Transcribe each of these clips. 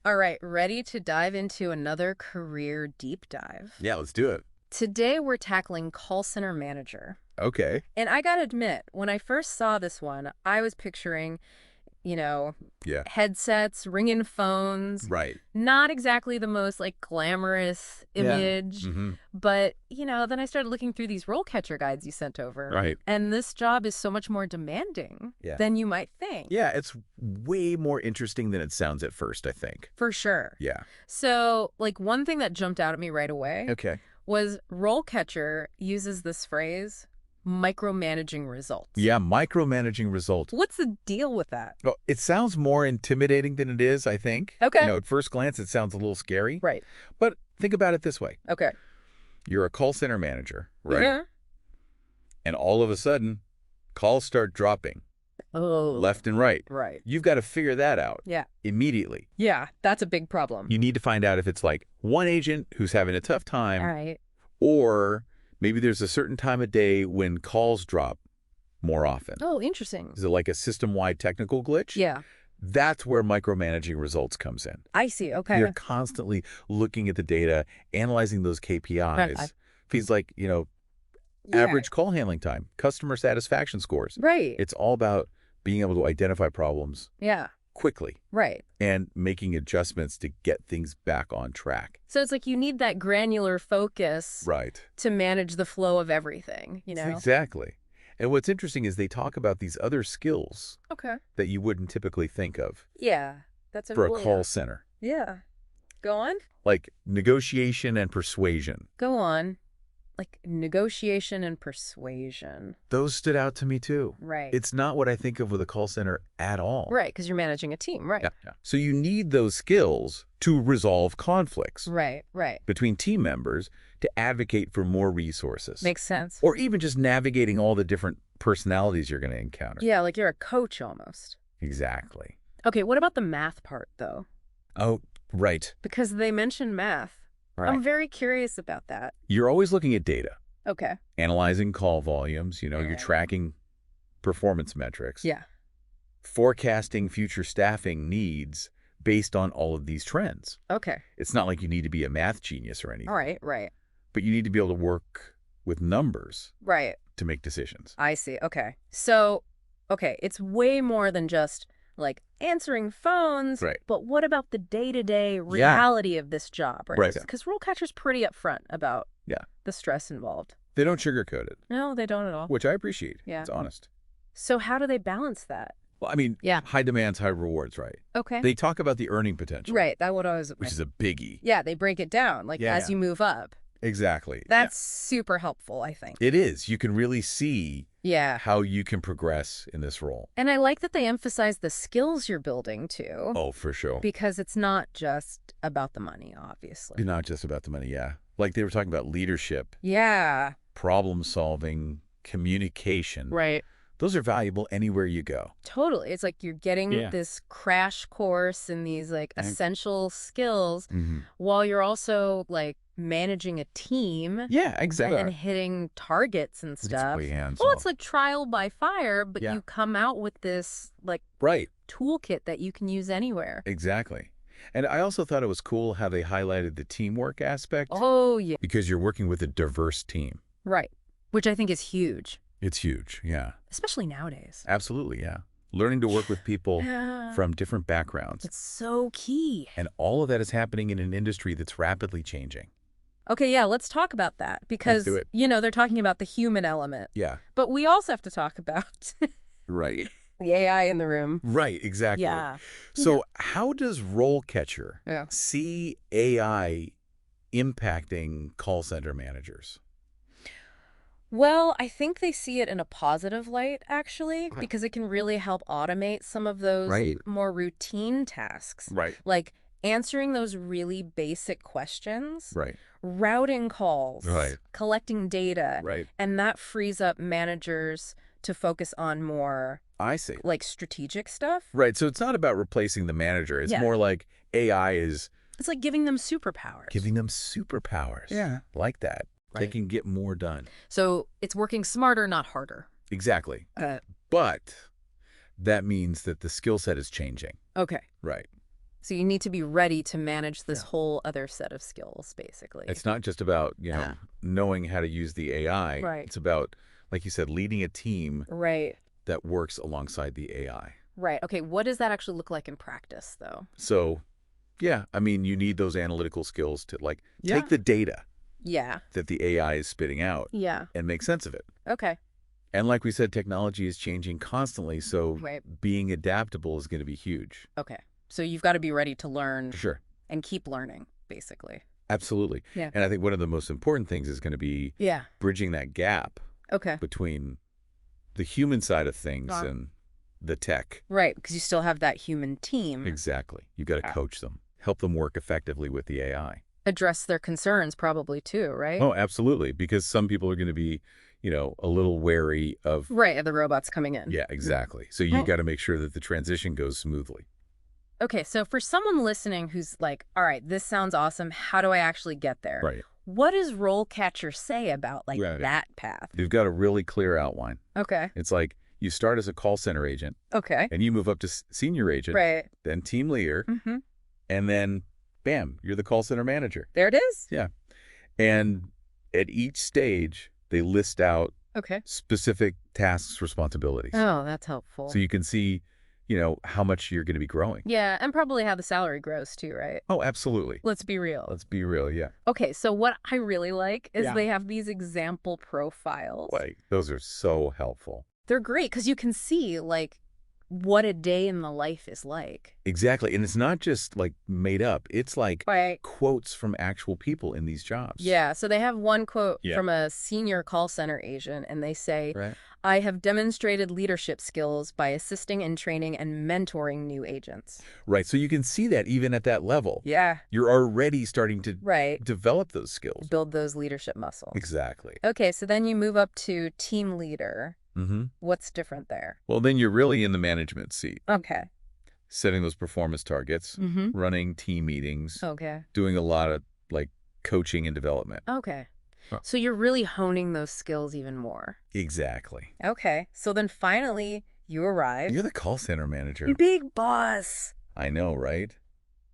All right, ready to dive into another career deep dive. Yeah, let's do it. Today we're tackling call center manager. Okay. And I gotta admit, when I first saw this one, I was picturing, you know, Yeah. headsets, ringing phones, Right. not exactly the most like glamorous Yeah. image. Mm-hmm. But, then I started looking through these RoleCatcher guides you sent over. Right. And this job is so much more demanding Yeah. than you might think. Yeah, it's way more interesting than it sounds at first, I think. For sure. Yeah. So, one thing that jumped out at me right away Okay. was RoleCatcher uses this phrase, micromanaging results. Yeah, micromanaging results. What's the deal with that? Well, it sounds more intimidating than it is, I think. Okay. At first glance, it sounds a little scary. Right. But think about it this way. Okay. You're a call center manager, right? Yeah. And all of a sudden, calls start dropping Oh. left and right. Right. You've got to figure that out Yeah. immediately. Yeah, that's a big problem. You need to find out if it's like one agent who's having a tough time, All right. or maybe there's a certain time of day when calls drop more often. Oh, interesting. Is it like a system-wide technical glitch? Yeah. That's where micromanaging results comes in. I see. Okay. You're constantly looking at the data, analyzing those KPIs. Right. Things like, Yeah. average call handling time, customer satisfaction scores. Right. It's all about being able to identify problems Yeah. quickly Right. and making adjustments to get things back on track. So it's like you need that granular focus Right. to manage the flow of everything, Exactly. And what's interesting is they talk about these other skills Okay. that you wouldn't typically think of Yeah. That's for a call center, Yeah. Go on. like negotiation and persuasion. Go on. Like negotiation and persuasion. Those stood out to me too. Right. It's not what I think of with a call center at all. Right, because you're managing a team, right? Yeah. So you need those skills to resolve conflicts Right. between team members to advocate for more resources. Makes sense. Or even just navigating all the different personalities you're going to encounter. Yeah, like you're a coach almost. Exactly. Okay, what about the math part, though? Oh, right. Because they mentioned math. Right. I'm very curious about that. You're always looking at data, Okay. analyzing call volumes, you're Right. tracking performance metrics, Yeah. forecasting future staffing needs based on all of these trends. Okay. It's not like you need to be a math genius or anything, All right, right. but you need to be able to work with numbers Right. to make decisions. I see. Okay. So, it's way more than just like answering phones. Right. But what about the day-to-day reality of this job, right? Right. Because RoleCatcher's pretty upfront about Yeah. the stress involved. They don't sugarcoat it, No, they don't at all. which I appreciate. Yeah. It's honest. So how do they balance that? Well, I mean, Yeah. high demands, high rewards, right? Okay. They talk about the earning potential. Right. That what I was. Which is a biggie. Yeah, they break it down Yeah. as you move up. Exactly. That's super helpful, I think. It is. You can really see Yeah. how you can progress in this role. And I like that they emphasize the skills you're building too, Oh, for sure. because it's not just about the money, obviously. Not just about the money, yeah. Like they were talking about leadership, Yeah. problem solving, communication. Right. Those are valuable anywhere you go. Totally. It's like you're getting Yeah. this crash course in these essential skills Mm-hmm. while you're also managing a team Yeah, exactly. and hitting targets and stuff. It's way hands Well, it's like trial by fire, but Yeah. you come out with this right. toolkit that you can use anywhere. Exactly. And I also thought it was cool how they highlighted the teamwork aspect Oh, yeah. because you're working with a diverse team. Right. Which I think is huge, It's huge. Yeah, especially nowadays. absolutely. Yeah. Learning to work with people Yeah. from different backgrounds. It's so key. And all of that is happening in an industry that's rapidly changing. Okay, yeah, let's talk about that because, do it. they're talking about the human element, Yeah. but we also have to talk about Right. the AI in the room. Right, exactly. Yeah. So how does RoleCatcher Yeah. see AI impacting call center managers? Well, I think they see it in a positive light, actually, because it can really help automate some of those Right. more routine tasks, Right. like answering those really basic questions, Right. routing calls, Right. collecting data, Right. and that frees up managers to focus on more I see. strategic stuff. Right. So it's not about replacing the manager. It's Yeah. more like AI is It's like giving them superpowers. giving them superpowers. Yeah. Like that. They Right. can get more done. So it's working smarter, not harder. Exactly. But that means that the skill set is changing. Okay. Right. So you need to be ready to manage this Yeah. whole other set of skills, basically. It's not just about, Yeah. knowing how to use the AI. Right. It's about, like you said, leading a team Right. that works alongside the AI. Right. Okay, what does that actually look like in practice, though? So, yeah, I mean, you need those analytical skills to, like, Yeah. take the data Yeah. that the AI is spitting out Yeah. and make sense of it. Okay. And like we said, technology is changing constantly, so Right. being adaptable is going to be huge. Okay. So you've got to be ready to learn For sure. and keep learning, basically. Absolutely. Yeah. And I think one of the most important things is going to be Yeah. bridging that gap Okay. between the human side of things Uh-huh. and the tech. Right, because you still have that human team. Exactly. You've got to Yeah. coach them, help them work effectively with the AI. Address their concerns probably too, right? Oh, absolutely. Because some people are going to be, a little wary of. Right, the robots coming in. Yeah, exactly. So you got to make sure that the transition goes smoothly. Okay, so for someone listening who's like, all right, this sounds awesome. How do I actually get there? Right. What does RoleCatcher say about Right. that path? You've got a really clear outline. Okay. It's like you start as a call center agent Okay. and you move up to senior agent, Right. then team leader, Mm-hmm. and then bam, you're the call center manager. There it is. Yeah. And at each stage, they list out Okay. specific tasks, responsibilities. Oh, that's helpful. So you can see, how much you're going to be growing. Yeah, and probably how the salary grows too, right? Oh, absolutely. Let's be real. Let's be real. Yeah. Okay, so what I really like is Yeah. they have these example profiles. Like, those are so helpful. They're great because you can see what a day in the life is like. Exactly. And it's not just like made up. It's like Right. quotes from actual people in these jobs. Yeah, so they have one quote Yeah. from a senior call center agent, and they say, Right. I have demonstrated leadership skills by assisting in training and mentoring new agents. Right. So you can see that even at that level. Yeah. You're already starting to Right. develop those skills. Build those leadership muscles. Exactly. Okay, so then you move up to team leader. Mm-hmm. What's different there? Well, then you're really in the management seat, Okay. setting those performance targets, Mm-hmm. running team meetings, Okay. doing a lot of like coaching and development. Okay. Huh. So you're really honing those skills even more. Exactly. Okay. So then finally you arrive. You're the call center manager. You big boss. I know, right?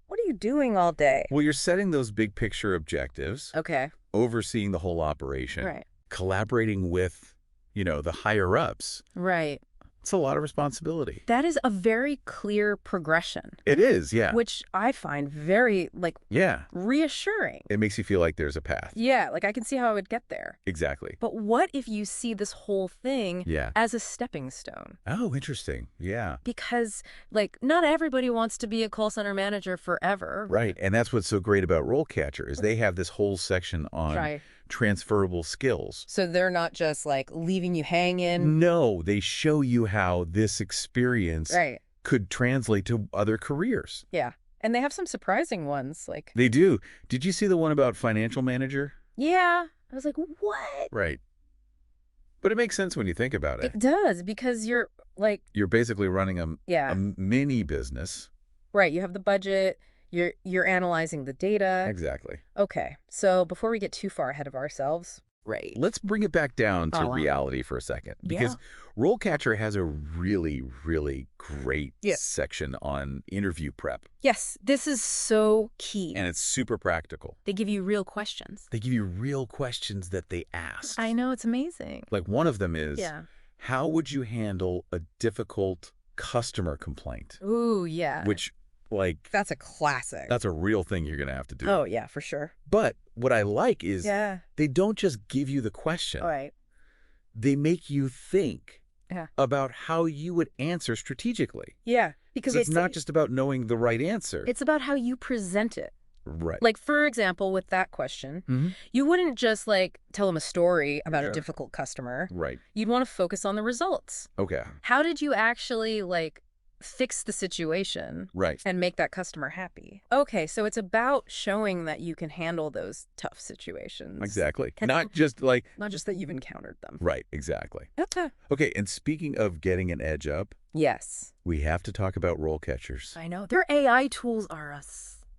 What are you doing all day? Well, you're setting those big picture objectives, Okay. overseeing the whole operation, Right. collaborating with, the higher ups. Right. It's a lot of responsibility. That is a very clear progression, It is, yeah. which I find very, Yeah. reassuring. It makes you feel like there's a path. Yeah, I can see how I would get there. Exactly. But what if you see this whole thing Yeah. as a stepping stone? Oh, interesting. Yeah. Because, not everybody wants to be a call center manager forever. Right. And that's what's so great about RoleCatcher is they have this whole section on Right. transferable skills. So they're not just, leaving you hanging. No, they show you how this experience Right. could translate to other careers. Yeah. And they have some surprising ones. They do. Did you see the one about financial manager? Yeah. I was like, what? Right. But it makes sense when you think about it. It does, because you're You're basically running a yeah. mini business. Right. You have the budget. You're analyzing the data. Exactly. Okay. So before we get too far ahead of ourselves, right. Let's bring it back down to Oh, wow. reality for a second. Because RoleCatcher has a really, really great section on interview prep. Yes, this is so key. And it's super practical. They give you real questions. They give you real questions that they ask. I know, it's amazing. Like one of them is, Yeah. how would you handle a difficult customer complaint? Ooh, yeah. Which, that's a classic. that's a real thing you're going to have to do. Oh, yeah, for sure. But what I like is Yeah. they don't just give you the question. All right. They make you think Yeah. about how you would answer strategically. Yeah. Because So it's not just about knowing the right answer. it's about how you present it. Right. For example, with that question, Mhm. you wouldn't just tell them a story about a Sure. difficult customer. Right. You'd want to focus on the results. Okay. How did you actually fix the situation Right. and make that customer happy? Okay, so it's about showing that you can handle those tough situations. Exactly. And- Not just Not just that you've encountered them. right. Exactly. Okay. Okay. And speaking of getting an edge up, Yes. we have to talk about role catchers. I know. Their AI tools are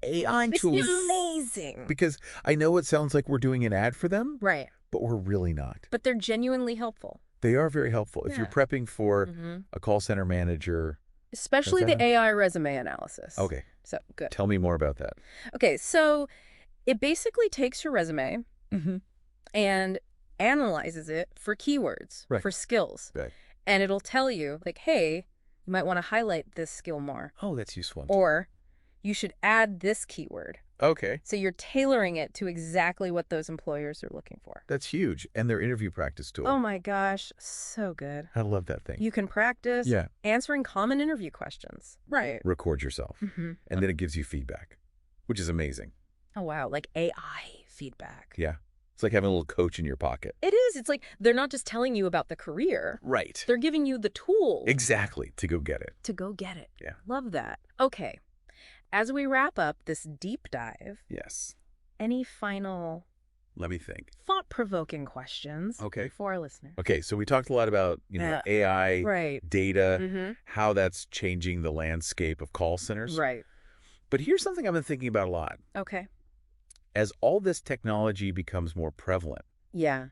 AI tools. amazing. Because I know it sounds like we're doing an ad for them, Right. but we're really not. But they're genuinely helpful. They are very helpful. If you're Yeah. prepping for Mm-hmm. a call center manager especially the that? AI resume analysis. Okay. So, good. Tell me more about that. Okay, so it basically takes your resume Mm-hmm. and analyzes it for keywords, Right. for skills. Right. And it'll tell you, like, hey, you might want to highlight this skill more. Oh, that's useful. Or you should add this keyword. Okay. So you're tailoring it to exactly what those employers are looking for. That's huge. And their interview practice tool. Oh my gosh, so good. I love that thing. You can practice answering common interview questions. Right. Record yourself. Mm-hmm. And then it gives you feedback, which is amazing. Oh, wow. Like AI feedback. Yeah. It's like having a little coach in your pocket. It is. It's like they're not just telling you about the career. Right. They're giving you the tools. Exactly. To go get it. To go get it. Yeah. Love that. Okay. As we wrap up this deep dive, Yes. any final Let me think. thought-provoking questions for our listeners? Okay, so we talked a lot about, AI, Right. data, Mm-hmm. how that's changing the landscape of call centers. Right. But here's something I've been thinking about a lot. Okay. As all this technology becomes more prevalent, Yeah.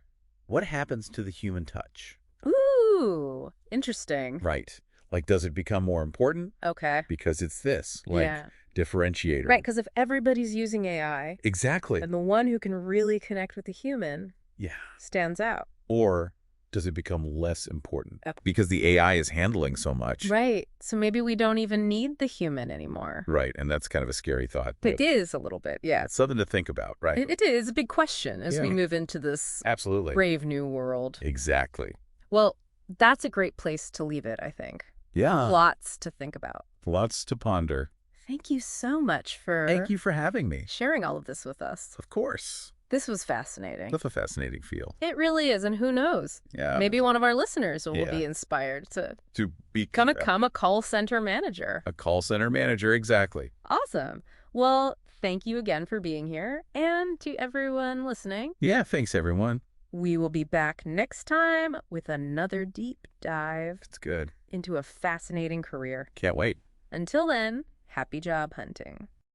what happens to the human touch? Ooh, interesting. Right. Like, does it become more important? Okay. Because it's this, like, differentiator. Right, because if everybody's using AI, Exactly. then the one who can really connect with the human stands out. Or does it become less important? Because the AI is handling so much. Right. So maybe we don't even need the human anymore. Right, and that's kind of a scary thought. It is a little bit, yeah. It's something to think about, right? It is a big question as we move into this brave new world. Exactly. Well, that's a great place to leave it, I think. Yeah. Lots to think about. Lots to ponder. Thank you so much for Thank you for having me. sharing all of this with us. Of course. This was fascinating. That's a fascinating field. It really is, and who knows? Yeah. Maybe one of our listeners will be inspired to become a call center manager. A call center manager, exactly. Awesome. Well, thank you again for being here, and to everyone listening. Yeah, thanks, everyone. We will be back next time with another deep dive. It's good. Into a fascinating career. Can't wait. Until then, happy job hunting.